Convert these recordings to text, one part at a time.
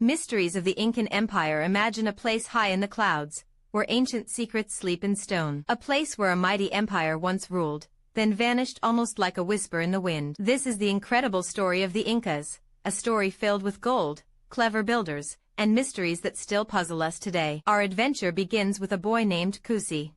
Mysteries of the Incan Empire. Imagine a place high in the clouds, where ancient secrets sleep in stone. A place where a mighty empire once ruled, then vanished almost like a whisper in the wind. This is the incredible story of the Incas, a story filled with gold, clever builders, and mysteries that still puzzle us today. Our adventure begins with a boy named Cusi.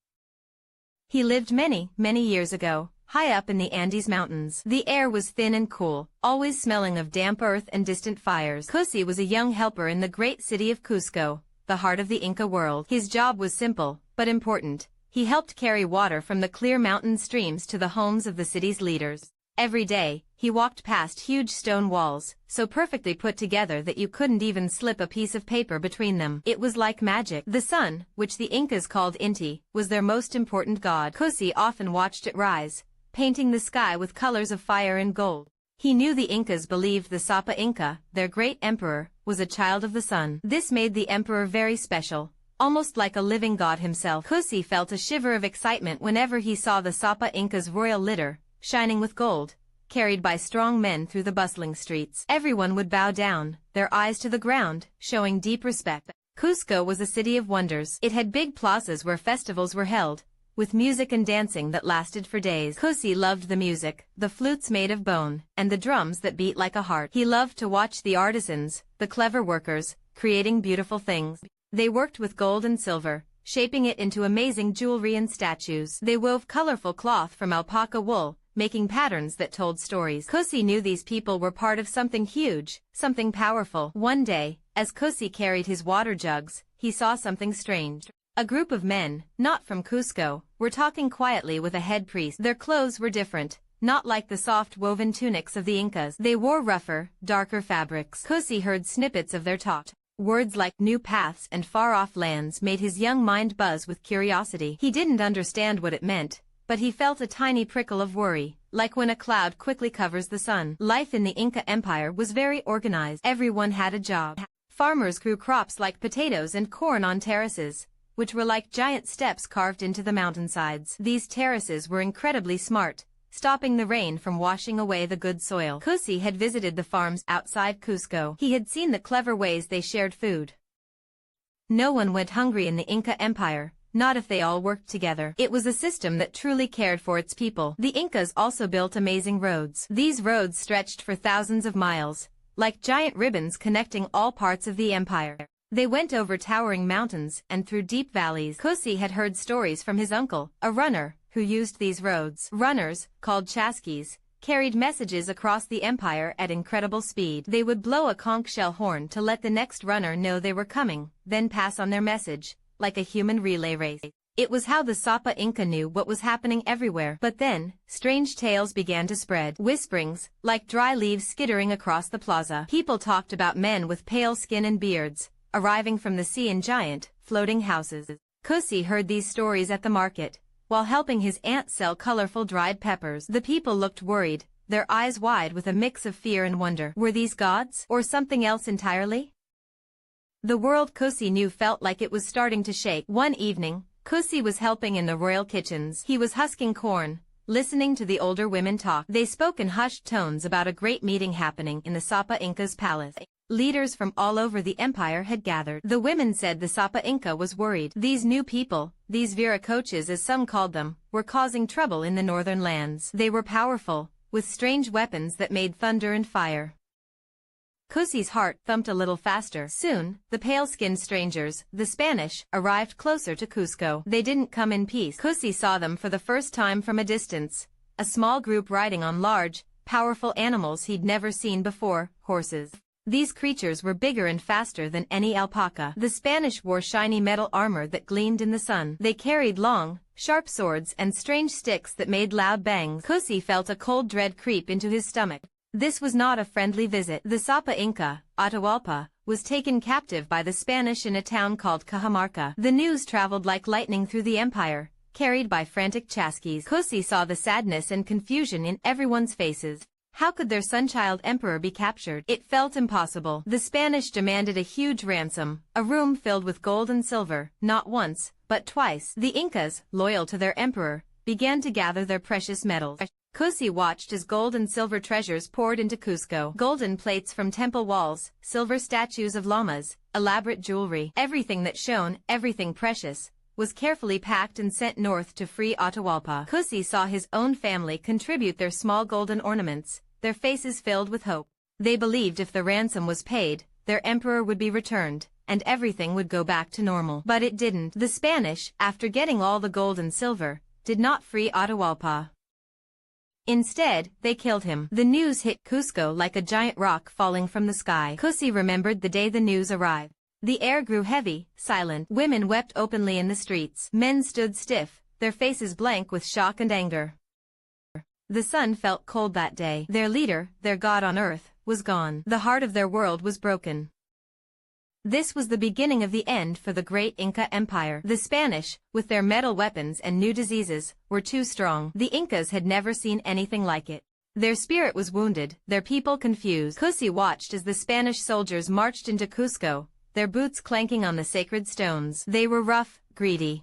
He lived many, many years ago, high up in the Andes Mountains. The air was thin and cool, always smelling of damp earth and distant fires. Cusi was a young helper in the great city of Cusco, the heart of the Inca world. His job was simple, but important. He helped carry water from the clear mountain streams to the homes of the city's leaders. Every day, he walked past huge stone walls, so perfectly put together that you couldn't even slip a piece of paper between them. It was like magic. The sun, which the Incas called Inti, was their most important god. Cusi often watched it rise, painting the sky with colors of fire and gold. He knew the Incas believed the Sapa Inca, their great emperor, was a child of the sun. This made the emperor very special, almost like a living god himself. Cusi felt a shiver of excitement whenever he saw the Sapa Inca's royal litter, shining with gold, carried by strong men through the bustling streets. Everyone would bow down, their eyes to the ground, showing deep respect. Cusco was a city of wonders. It had big plazas where festivals were held, with music and dancing that lasted for days. Cusi loved the music, the flutes made of bone, and the drums that beat like a heart. He loved to watch the artisans, the clever workers, creating beautiful things. They worked with gold and silver, shaping it into amazing jewelry and statues. They wove colorful cloth from alpaca wool, making patterns that told stories. Cusi knew these people were part of something huge, something powerful. One day, as Cusi carried his water jugs, he saw something strange. A group of men, not from Cusco, were talking quietly with a head priest. Their clothes were different, not like the soft woven tunics of the Incas. They wore rougher, darker fabrics. Cusi heard snippets of their talk. Words like new paths and far-off lands made his young mind buzz with curiosity. He didn't understand what it meant, but he felt a tiny prickle of worry, like when a cloud quickly covers the sun. Life in the Inca Empire was very organized. Everyone had a job. Farmers grew crops like potatoes and corn on terraces, which were like giant steps carved into the mountainsides. These terraces were incredibly smart, stopping the rain from washing away the good soil. Cusi had visited the farms outside Cusco. He had seen the clever ways they shared food. No one went hungry in the Inca Empire, not if they all worked together. It was a system that truly cared for its people. The Incas also built amazing roads. These roads stretched for thousands of miles, like giant ribbons connecting all parts of the empire. They went over towering mountains and through deep valleys. Cusi had heard stories from his uncle, a runner, who used these roads. Runners, called chasquis, carried messages across the empire at incredible speed. They would blow a conch shell horn to let the next runner know they were coming, then pass on their message, like a human relay race. It was how the Sapa Inca knew what was happening everywhere. But then, strange tales began to spread. Whisperings, like dry leaves skittering across the plaza. People talked about men with pale skin and beards, arriving from the sea in giant, floating houses. Cusi heard these stories at the market, while helping his aunt sell colorful dried peppers. The people looked worried, their eyes wide with a mix of fear and wonder. Were these gods, or something else entirely? The world Cusi knew felt like it was starting to shake. One evening, Cusi was helping in the royal kitchens. He was husking corn, listening to the older women talk. They spoke in hushed tones about a great meeting happening in the Sapa Inca's palace. Leaders from all over the empire had gathered. The women said the Sapa Inca was worried. These new people, these viracoches as some called them, were causing trouble in the northern lands. They were powerful, with strange weapons that made thunder and fire. Cusi's heart thumped a little faster. Soon, the pale-skinned strangers, the Spanish, arrived closer to Cusco. They didn't come in peace. Cusi saw them for the first time from a distance, a small group riding on large, powerful animals he'd never seen before, horses. These creatures were bigger and faster than any alpaca. The Spanish wore shiny metal armor that gleamed in the sun. They carried long, sharp swords and strange sticks that made loud bangs. Cusi felt a cold dread creep into his stomach. This was not a friendly visit. The Sapa Inca, Atahualpa, was taken captive by the Spanish in a town called Cajamarca. The news traveled like lightning through the empire, carried by frantic chasquis. Cusi saw the sadness and confusion in everyone's faces. How could their son-child emperor be captured? It felt impossible. The Spanish demanded a huge ransom, a room filled with gold and silver, not once, but twice. The Incas, loyal to their emperor, began to gather their precious metals. Cusi watched as gold and silver treasures poured into Cusco. Golden plates from temple walls, silver statues of llamas, elaborate jewelry. Everything that shone, everything precious, was carefully packed and sent north to free Atahualpa. Cusi saw his own family contribute their small golden ornaments, their faces filled with hope. They believed if the ransom was paid, their emperor would be returned, and everything would go back to normal. But it didn't. The Spanish, after getting all the gold and silver, did not free Atahualpa. Instead, they killed him. The news hit Cusco like a giant rock falling from the sky. Cusi remembered the day the news arrived. The air grew heavy, silent. Women wept openly in the streets. Men stood stiff, their faces blank with shock and anger. The sun felt cold that day. Their leader, their god on earth, was gone. The heart of their world was broken. This was the beginning of the end for the great Inca Empire. The Spanish, with their metal weapons and new diseases, were too strong. The Incas had never seen anything like it. Their spirit was wounded, their people confused. Cusi watched as the Spanish soldiers marched into Cusco, their boots clanking on the sacred stones. They were rough, greedy.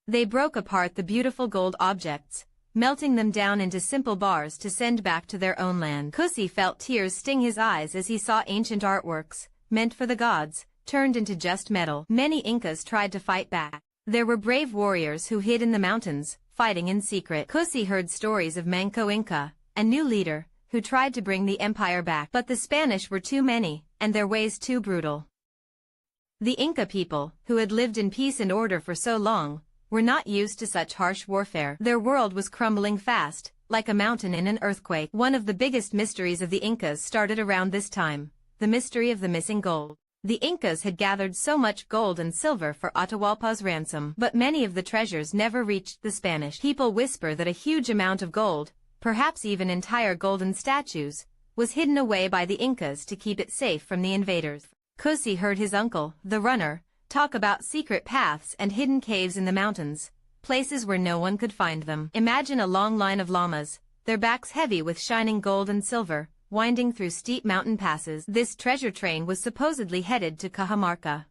They broke apart the beautiful gold objects, melting them down into simple bars to send back to their own land. Cusi felt tears sting his eyes as he saw ancient artworks, meant for the gods, turned into just metal. Many Incas tried to fight back. There were brave warriors who hid in the mountains, fighting in secret. Cusi heard stories of Manco Inca, a new leader, who tried to bring the empire back. But the Spanish were too many, and their ways too brutal. The Inca people, who had lived in peace and order for so long, were not used to such harsh warfare. Their world was crumbling fast, like a mountain in an earthquake. One of the biggest mysteries of the Incas started around this time. The mystery of the missing gold. The Incas had gathered so much gold and silver for Atahualpa's ransom, but many of the treasures never reached the Spanish. People whisper that a huge amount of gold, perhaps even entire golden statues, was hidden away by the Incas to keep it safe from the invaders. Cusi heard his uncle, the runner, talk about secret paths and hidden caves in the mountains, places where no one could find them. Imagine a long line of llamas, their backs heavy with shining gold and silver, winding through steep mountain passes. This treasure train was supposedly headed to Cajamarca.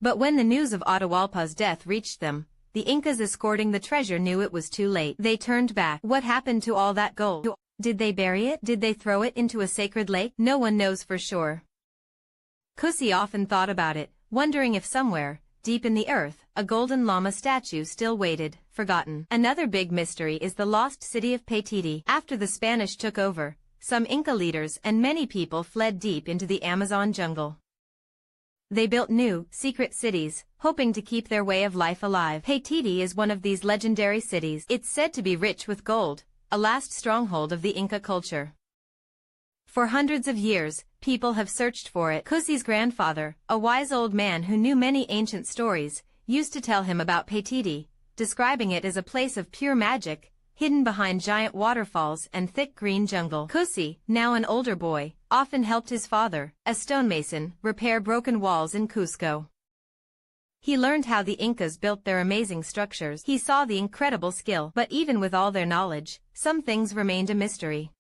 But when the news of Atahualpa's death reached them, the Incas escorting the treasure knew it was too late. They turned back. What happened to all that gold? Did they bury it? Did they throw it into a sacred lake? No one knows for sure. Cusi often thought about it, wondering if somewhere, deep in the earth, a golden llama statue still waited, forgotten. Another big mystery is the lost city of Paititi. After the Spanish took over, some Inca leaders and many people fled deep into the Amazon jungle. They built new, secret cities, hoping to keep their way of life alive. Paititi is one of these legendary cities. It's said to be rich with gold, a last stronghold of the Inca culture. For hundreds of years, people have searched for it. Cusi's grandfather, a wise old man who knew many ancient stories, used to tell him about Paititi, describing it as a place of pure magic, hidden behind giant waterfalls and thick green jungle. Cusi, now an older boy, often helped his father, a stonemason, repair broken walls in Cusco. He learned how the Incas built their amazing structures. He saw the incredible skill. But even with all their knowledge, some things remained a mystery.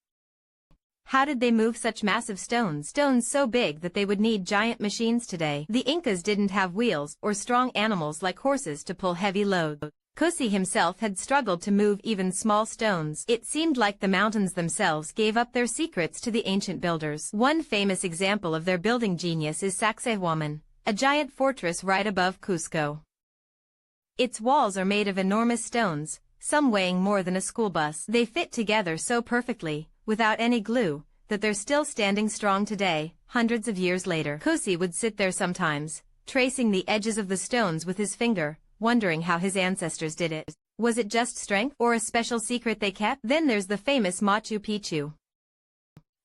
How did they move such massive stones? Stones so big that they would need giant machines today. The Incas didn't have wheels or strong animals like horses to pull heavy loads. Cusi himself had struggled to move even small stones. It seemed like the mountains themselves gave up their secrets to the ancient builders. One famous example of their building genius is Sacsayhuaman, a giant fortress right above Cusco. Its walls are made of enormous stones, some weighing more than a school bus. They fit together so perfectly, without any glue, that they're still standing strong today, hundreds of years later. Cusi would sit there sometimes, tracing the edges of the stones with his finger, wondering how his ancestors did it. Was it just strength or a special secret they kept? Then there's the famous Machu Picchu.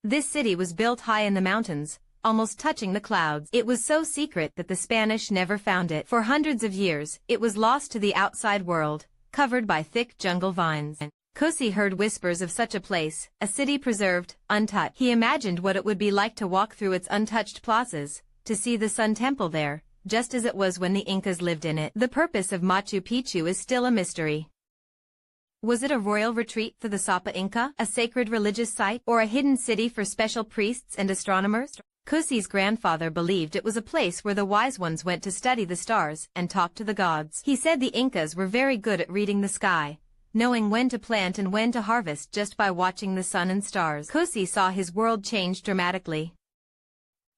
This city was built high in the mountains, almost touching the clouds. It was so secret that the Spanish never found it. For hundreds of years, it was lost to the outside world, covered by thick jungle vines. Cusi heard whispers of such a place, a city preserved, untouched. He imagined what it would be like to walk through its untouched plazas, to see the Sun Temple there, just as it was when the Incas lived in it. The purpose of Machu Picchu is still a mystery. Was it a royal retreat for the Sapa Inca, a sacred religious site, or a hidden city for special priests and astronomers? Cusi's grandfather believed it was a place where the wise ones went to study the stars and talk to the gods. He said the Incas were very good at reading the sky, knowing when to plant and when to harvest just by watching the sun and stars. Cusi saw his world change dramatically.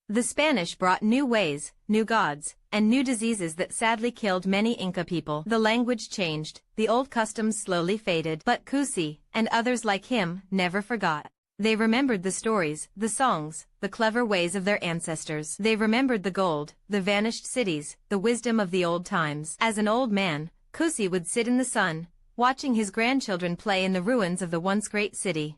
The Spanish brought new ways, new gods, and new diseases that sadly killed many Inca people. The language changed, the old customs slowly faded. But Cusi, and others like him, never forgot. They remembered the stories, the songs, the clever ways of their ancestors. They remembered the gold, the vanished cities, the wisdom of the old times. As an old man, Cusi would sit in the sun, watching his grandchildren play in the ruins of the once great city.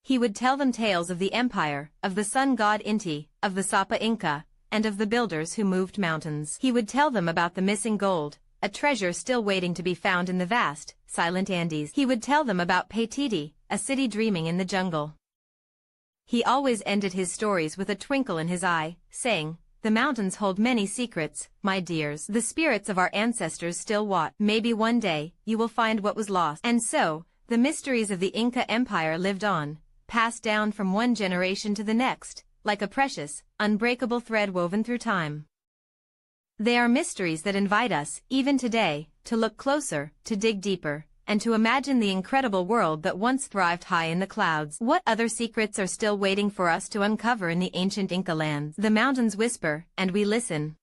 He would tell them tales of the empire, of the sun god Inti, of the Sapa Inca, and of the builders who moved mountains. He would tell them about the missing gold, a treasure still waiting to be found in the vast, silent Andes. He would tell them about Paititi, a city dreaming in the jungle. He always ended his stories with a twinkle in his eye, saying, "The mountains hold many secrets, my dears. The spirits of our ancestors still watch. Maybe one day, you will find what was lost." And so, the mysteries of the Inca Empire lived on, passed down from one generation to the next, like a precious, unbreakable thread woven through time. They are mysteries that invite us, even today, to look closer, to dig deeper, and to imagine the incredible world that once thrived high in the clouds. What other secrets are still waiting for us to uncover in the ancient Inca lands? The mountains whisper, and we listen.